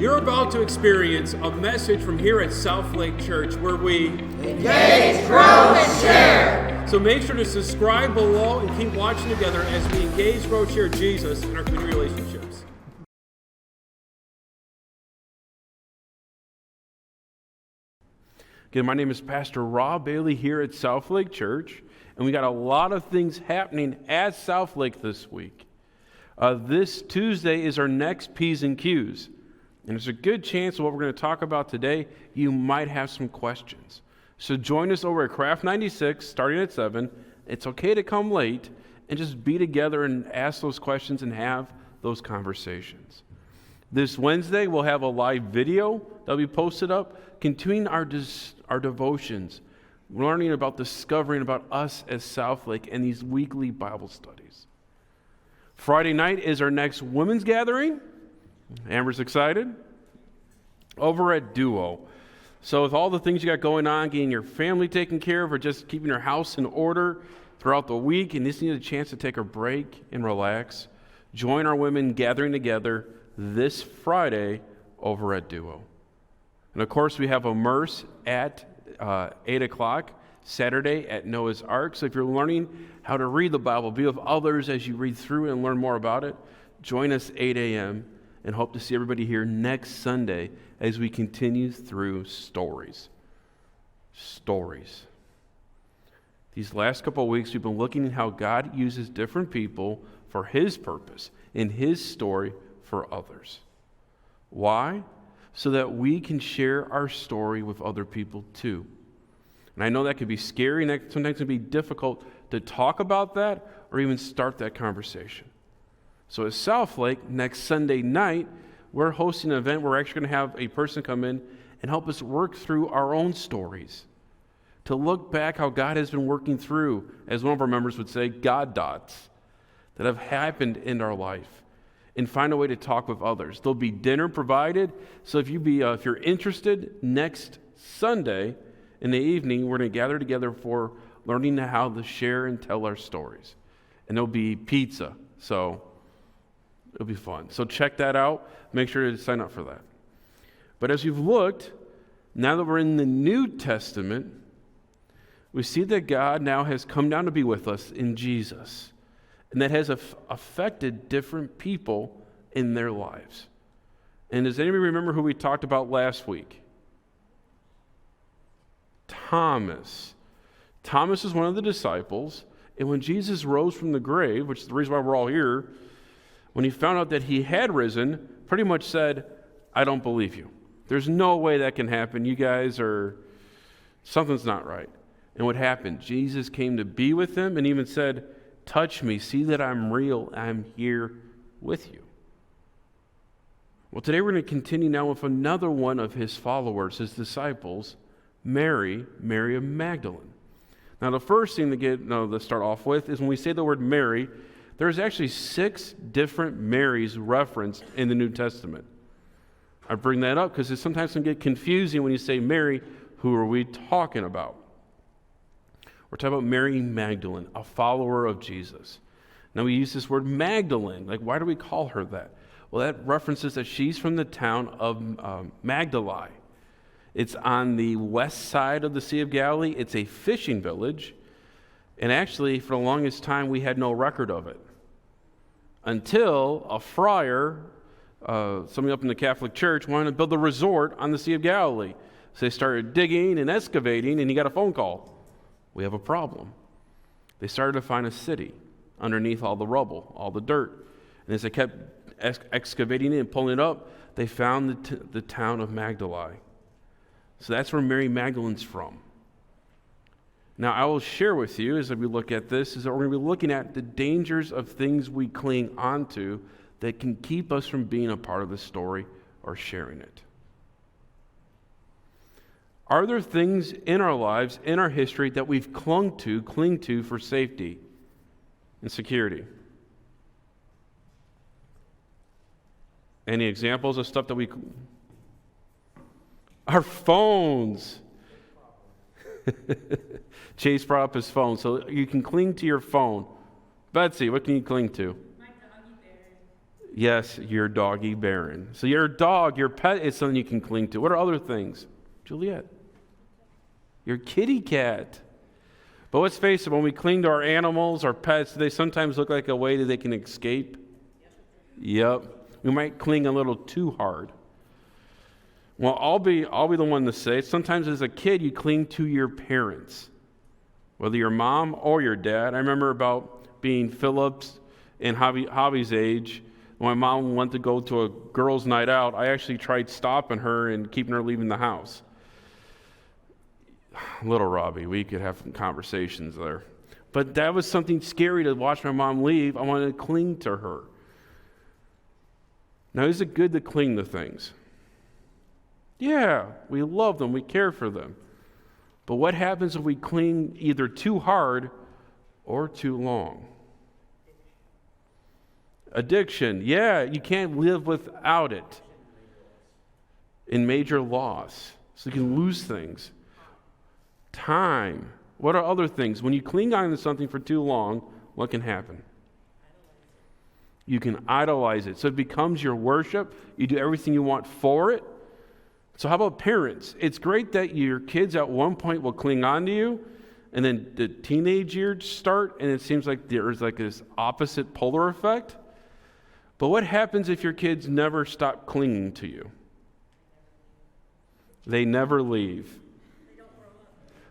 You're about to experience a message from here at South Lake Church where we engage, grow, and share. So make sure to subscribe below and keep watching together as we engage, grow, share Jesus in our community relationships. Again, my name is Pastor Rob Bailey here at South Lake Church, and we got a lot of things happening at South Lake this week. This Tuesday is our next P's and Q's. And there's a good chance of what we're going to talk about today, you might have some questions. So join us over at Craft 96, starting at 7. It's okay to come late and just be together and ask those questions and have those conversations. This Wednesday, we'll have a live video that'll be posted up, continuing our devotions, learning about discovering about us as South Lake and these weekly Bible studies. Friday night is our next women's gathering. Amber's excited. Over at Duo. So with all the things you got going on, getting your family taken care of or just keeping your house in order throughout the week and just need a chance to take a break and relax, join our women gathering together this Friday over at Duo. And of course we have Immerse at 8 o'clock Saturday at Noah's Ark. So if you're learning how to read the Bible, be with others as you read through it and learn more about it, join us 8 a.m. and hope to see everybody here next Sunday as we continue through stories. Stories. These last couple of weeks, we've been looking at how God uses different people for His purpose in His story for others. Why? So that we can share our story with other people too. And I know that can be scary and that sometimes can be difficult to talk about that or even start that conversation. So at South Lake, next Sunday night, we're hosting an event where we're actually going to have a person come in and help us work through our own stories. To look back how God has been working through, as one of our members would say, God dots that have happened in our life. And find a way to talk with others. There'll be dinner provided. So if you're interested, next Sunday in the evening, we're going to gather together for learning how to share and tell our stories. And there'll be pizza. So it'll be fun. So check that out. Make sure to sign up for that. But as you've looked, now that we're in the New Testament, we see that God now has come down to be with us in Jesus. And that has affected different people in their lives. And does anybody remember who we talked about last week? Thomas. Thomas is one of the disciples. And when Jesus rose from the grave, which is the reason why we're all here, when he found out that he had risen, pretty much said, I don't believe you. There's no way that can happen. You guys something's not right. And what happened? Jesus came to be with him and even said, touch me, see that I'm real, I'm here with you. Well, today we're going to continue now with another one of his followers, his disciples, Mary of Magdalene. Now, the first thing to start off with is when we say the word Mary, there's actually 6 different Marys referenced in the New Testament. I bring that up because it sometimes can get confusing when you say Mary, who are we talking about? We're talking about Mary Magdalene, a follower of Jesus. Now we use this word Magdalene. Like, why do we call her that? Well, that references that she's from the town of Magdalene. It's on the west side of the Sea of Galilee. It's a fishing village. And actually, for the longest time, we had no record of it. Until a friar, somebody up in the Catholic Church, wanted to build a resort on the Sea of Galilee. So they started digging and excavating, and he got a phone call. We have a problem. They started to find a city underneath all the rubble, all the dirt. And as they kept excavating it and pulling it up, they found the town of Magdalene. So that's where Mary Magdalene's from. Now, I will share with you as we look at this, is that we're going to be looking at the dangers of things we cling onto that can keep us from being a part of the story or sharing it. Are there things in our lives, in our history, that we've cling to for safety and security? Any examples of stuff that our phones. Chase brought up his phone, so you can cling to your phone. Betsy, what can you cling to? My doggy bear. Yes, your doggy Baron. So your dog, your pet is something you can cling to. What are other things? Juliet. Your kitty cat. But let's face it, when we cling to our animals, our pets, they sometimes look like a way that they can escape. Yep. We might cling a little too hard. Well, I'll be the one to say, sometimes as a kid, you cling to your parents, whether your mom or your dad. I remember about being Philip's and Javi's age. When my mom went to go to a girls' night out, I actually tried stopping her and keeping her leaving the house. Little Robbie, we could have some conversations there. But that was something scary to watch my mom leave. I wanted to cling to her. Now, is it good to cling to things? Yeah, we love them, we care for them. But what happens if we cling either too hard or too long? Addiction, yeah, you can't live without it. In major loss, so you can lose things. Time, what are other things? When you cling on to something for too long, what can happen? You can idolize it. So it becomes your worship. You do everything you want for it. So how about parents? It's great that your kids at one point will cling on to you, and then the teenage years start, and it seems like there's like this opposite polar effect. But what happens if your kids never stop clinging to you? They never leave.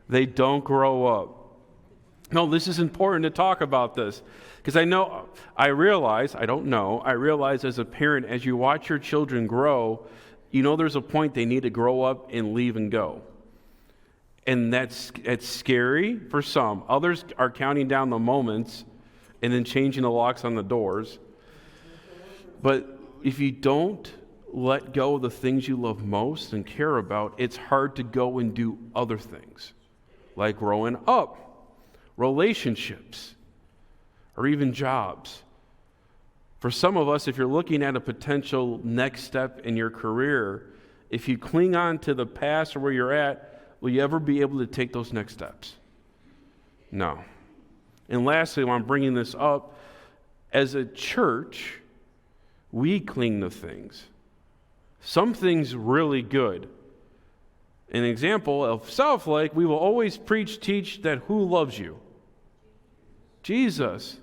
They don't grow up. No, this is important to talk about this. Because I realize as a parent, as you watch your children grow, there's a point they need to grow up and leave and go. And it's scary for some. Others are counting down the moments and then changing the locks on the doors. But if you don't let go of the things you love most and care about, it's hard to go and do other things, like growing up, relationships, or even jobs. For some of us, if you're looking at a potential next step in your career, if you cling on to the past or where you're at, will you ever be able to take those next steps? No. And lastly, while I'm bringing this up, as a church, we cling to things. Some things really good. An example of Southlake, we will always teach that who loves you? Jesus.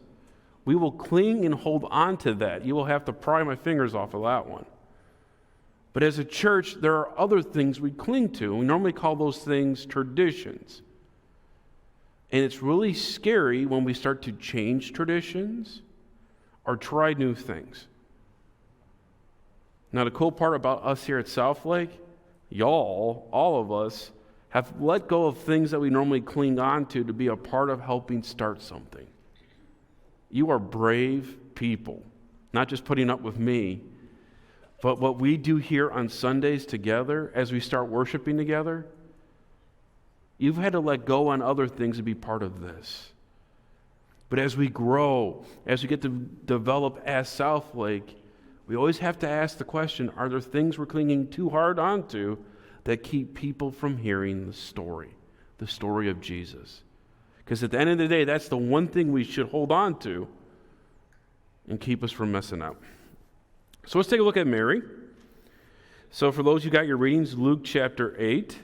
We will cling and hold on to that. You will have to pry my fingers off of that one. But as a church, there are other things we cling to. We normally call those things traditions. And it's really scary when we start to change traditions or try new things. Now, the cool part about us here at Southlake, y'all, all of us, have let go of things that we normally cling on to be a part of helping start something. You are brave people, not just putting up with me, but what we do here on Sundays together as we start worshiping together, you've had to let go on other things to be part of this. But as we grow, as we get to develop as Southlake, we always have to ask the question, are there things we're clinging too hard onto that keep people from hearing the story of Jesus? Because at the end of the day, that's the one thing we should hold on to and keep us from messing up. So let's take a look at Mary. So for those who got your readings, Luke chapter 8,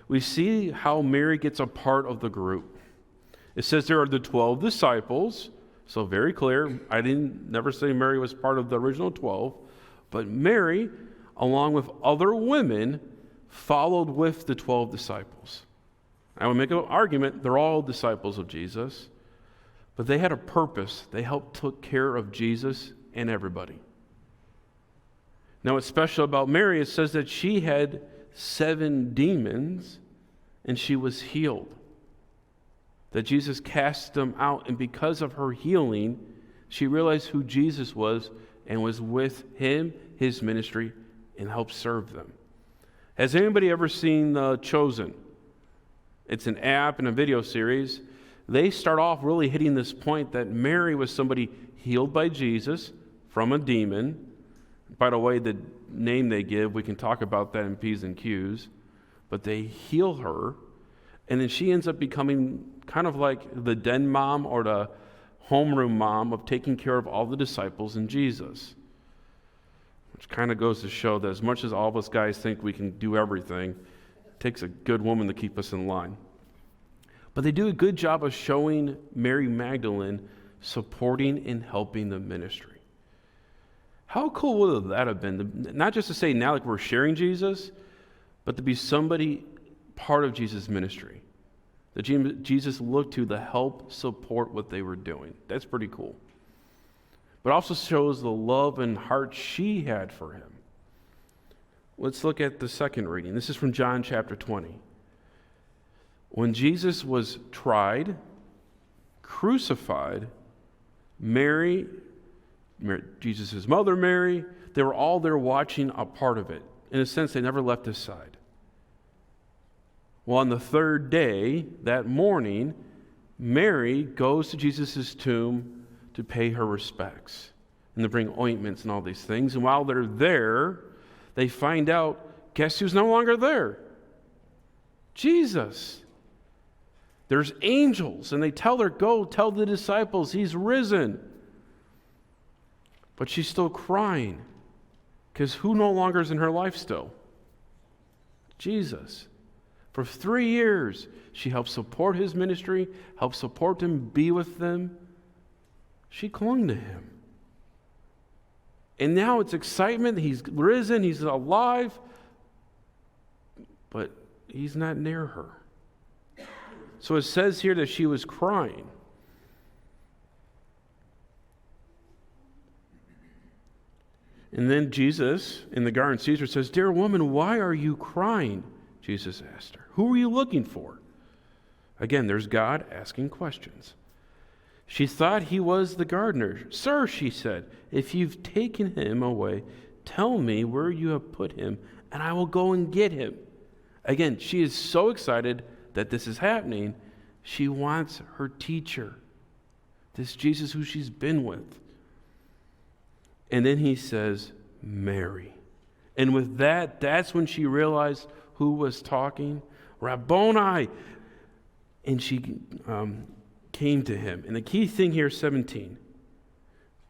we see how Mary gets a part of the group. It says there are the 12 disciples. So very clear. I never say Mary was part of the original 12, but Mary, along with other women, followed with the 12 disciples. I would make an argument, they're all disciples of Jesus, but they had a purpose. They took care of Jesus and everybody. Now what's special about Mary, it says that she had 7 demons and she was healed. That Jesus cast them out, and because of her healing, she realized who Jesus was and was with him, his ministry, and helped serve them. Has anybody ever seen The Chosen? It's an app and a video series. They start off really hitting this point that Mary was somebody healed by Jesus from a demon. By the way, the name they give, we can talk about that in P's and Q's. But they heal her, and then she ends up becoming kind of like the den mom or the homeroom mom of taking care of all the disciples and Jesus. which kind of goes to show that as much as all of us guys think we can do everything, it takes a good woman to keep us in line. But they do a good job of showing Mary Magdalene supporting and helping the ministry. How cool would that have been? Not just to say now like we're sharing Jesus, but to be somebody part of Jesus' ministry that Jesus looked to help support what they were doing. That's pretty cool. But also shows the love and heart she had for him. Let's look at the second reading. This is from John chapter 20. When Jesus was tried, crucified, Mary, Jesus' mother Mary, they were all there watching a part of it. In a sense, they never left his side. Well, on the third day, that morning, Mary goes to Jesus' tomb to pay her respects and to bring ointments and all these things. And while they're there, they find out, guess who's no longer there? Jesus. There's angels, and they tell her, go tell the disciples he's risen. But she's still crying, because who no longer is in her life still? Jesus. For 3 years, she helped support his ministry, helped support him, be with them. She clung to him. And now it's excitement. He's risen, he's alive, but he's not near her. So it says here that she was crying. And then Jesus, in the Garden Caesar, says, "Dear woman, why are you crying?" Jesus asked her. "Who are you looking for?" Again, there's God asking questions. She thought he was the gardener. "Sir," she said, "if you've taken him away, tell me where you have put him, and I will go and get him." Again, she is so excited that this is happening. She wants her teacher, this Jesus who she's been with. And then he says, "Mary." And with that, that's when she realized who was talking. Rabboni. And she came to him. And the key thing here, 17.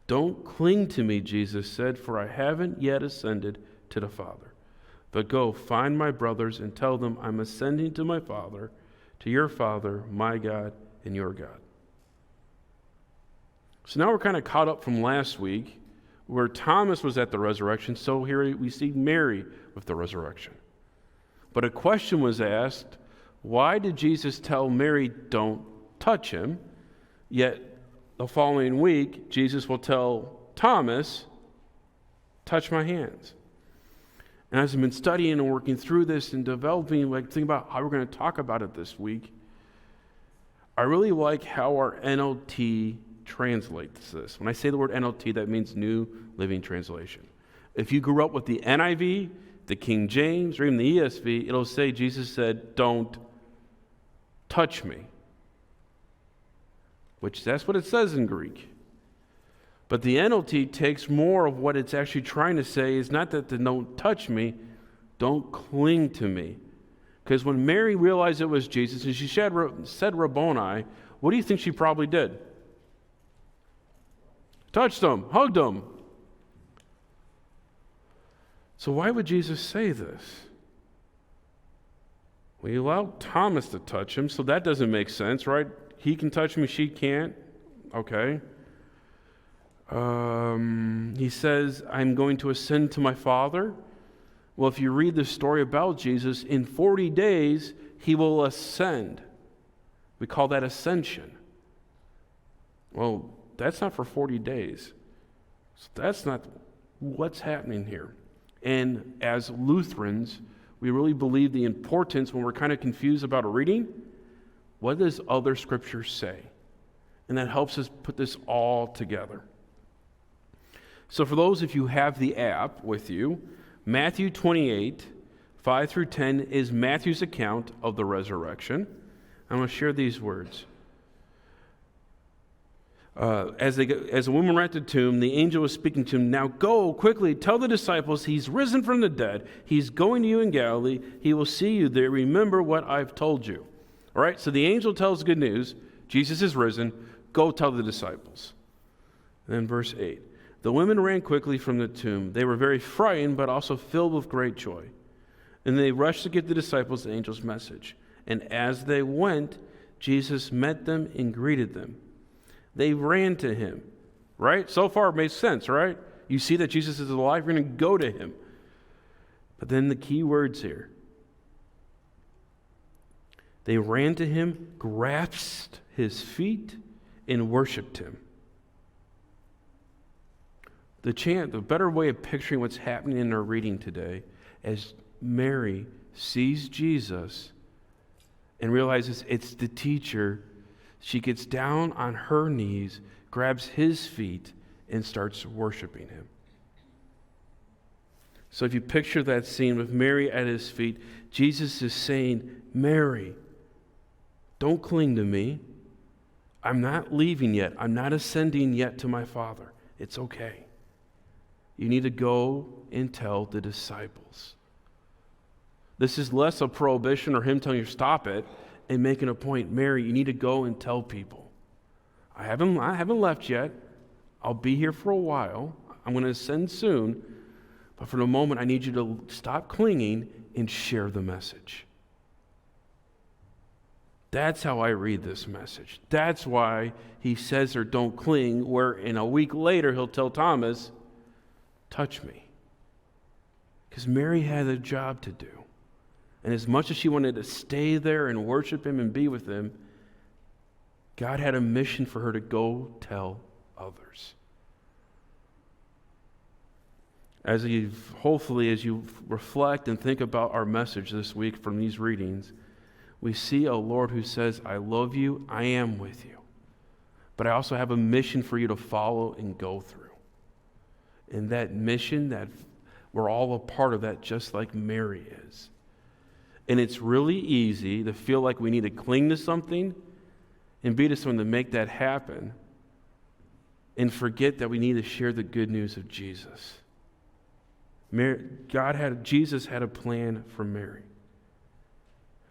"Don't cling to me," Jesus said, "for I haven't yet ascended to the Father. But go, find my brothers and tell them I'm ascending to my Father, to your Father, my God, and your God." So now we're kind of caught up from last week, where Thomas was at the resurrection, so here we see Mary with the resurrection. But a question was asked, why did Jesus tell Mary, "Don't touch him," yet the following week, Jesus will tell Thomas, "Touch my hands"? And as I've been studying and working through this and developing, thinking about how we're going to talk about it this week, I really like how our NLT translates this. When I say the word NLT, that means New Living Translation. If you grew up with the NIV, the King James, or even the ESV, it'll say Jesus said, "Don't touch me," which that's what it says in Greek. But the NLT takes more of what it's actually trying to say is not that don't touch me, don't cling to me. Because when Mary realized it was Jesus and she said Rabboni, what do you think she probably did? Touched him, hugged him. So why would Jesus say this? Well, he allowed Thomas to touch him, so that doesn't make sense, right? He can touch me, she can't. Okay. He says, "I'm going to ascend to my Father." Well, if you read the story about Jesus, in 40 days, he will ascend. We call that ascension. Well, that's not for 40 days. So that's not what's happening here. And as Lutherans, we really believe the importance, when we're kind of confused about a reading, what does other scriptures say? And that helps us put this all together. So for those of you who have the app with you, Matthew 28, 5 through 10 is Matthew's account of the resurrection. I'm going to share these words. As a woman ran to the tomb, the angel was speaking to him, "Now go quickly, tell the disciples he's risen from the dead. He's going to you in Galilee. He will see you there. Remember what I've told you." All right, so the angel tells good news. Jesus is risen. Go tell the disciples. And then verse 8. The women ran quickly from the tomb. They were very frightened, but also filled with great joy. And they rushed to give the disciples the angel's message. And as they went, Jesus met them and greeted them. They ran to him. Right? So far it makes sense, right? You see that Jesus is alive, you're going to go to him. But then the key words here. They ran to him, grasped his feet, and worshiped him. The better way of picturing what's happening in our reading today, as Mary sees Jesus and realizes it's the teacher, she gets down on her knees, grabs his feet, and starts worshiping him. So if you picture that scene with Mary at his feet, Jesus is saying, Mary, don't cling to me. I'm not leaving yet. I'm not ascending yet to my Father. It's okay. You need to go and tell the disciples. This is less a prohibition or him telling you stop it and making a point. Mary, you need to go and tell people. I haven't left yet. I'll be here for a while. I'm going to ascend soon. But for the moment, I need you to stop clinging and share the message. That's how I read this message. That's why he says or don't cling, where in a week later he'll tell Thomas, touch me. Because Mary had a job to do. And as much as she wanted to stay there and worship him and be with him, God had a mission for her to go tell others. As you reflect and think about our message this week from these readings, we see a Lord who says, I love you, I am with you. But I also have a mission for you to follow and go through. And that mission, that we're all a part of that, just like Mary is. And it's really easy to feel like we need to cling to something and be to someone to make that happen, and forget that we need to share the good news of Jesus. Jesus had a plan for Mary.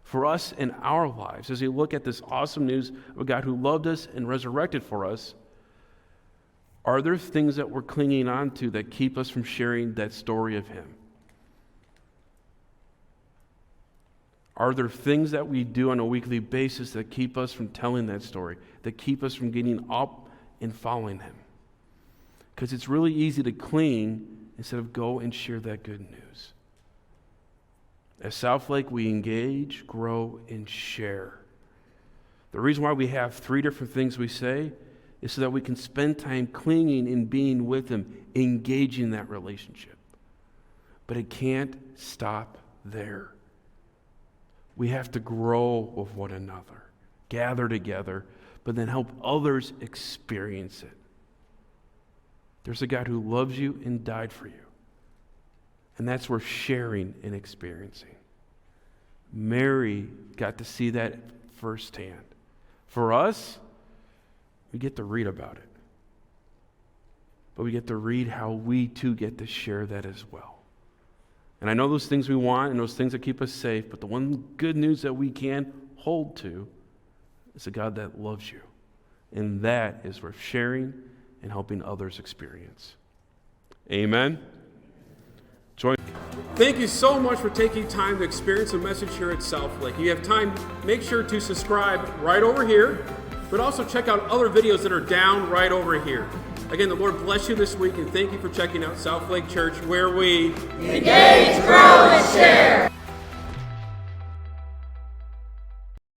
For us in our lives, as we look at this awesome news of a God who loved us and resurrected for us, are there things that we're clinging on to that keep us from sharing that story of him? Are there things that we do on a weekly basis that keep us from telling that story, that keep us from getting up and following him? Because it's really easy to cling instead of go and share that good news. At Southlake, we engage, grow, and share. The reason why we have 3 different things we say is so that we can spend time clinging and being with him, engaging that relationship. But it can't stop there. We have to grow with one another, gather together, but then help others experience it. There's a God who loves you and died for you. And that's worth sharing and experiencing. Mary got to see that firsthand. For us, we get to read about it. But we get to read how we too get to share that as well. And I know those things we want and those things that keep us safe, but the one good news that we can hold to is a God that loves you. And that is worth sharing and helping others experience. Amen. Join. Thank you so much for taking time to experience a message here at Southlake. If you have time, make sure to subscribe right over here, but also check out other videos that are down right over here. Again, the Lord bless you this week, and thank you for checking out Southlake Church, where we engage, grow,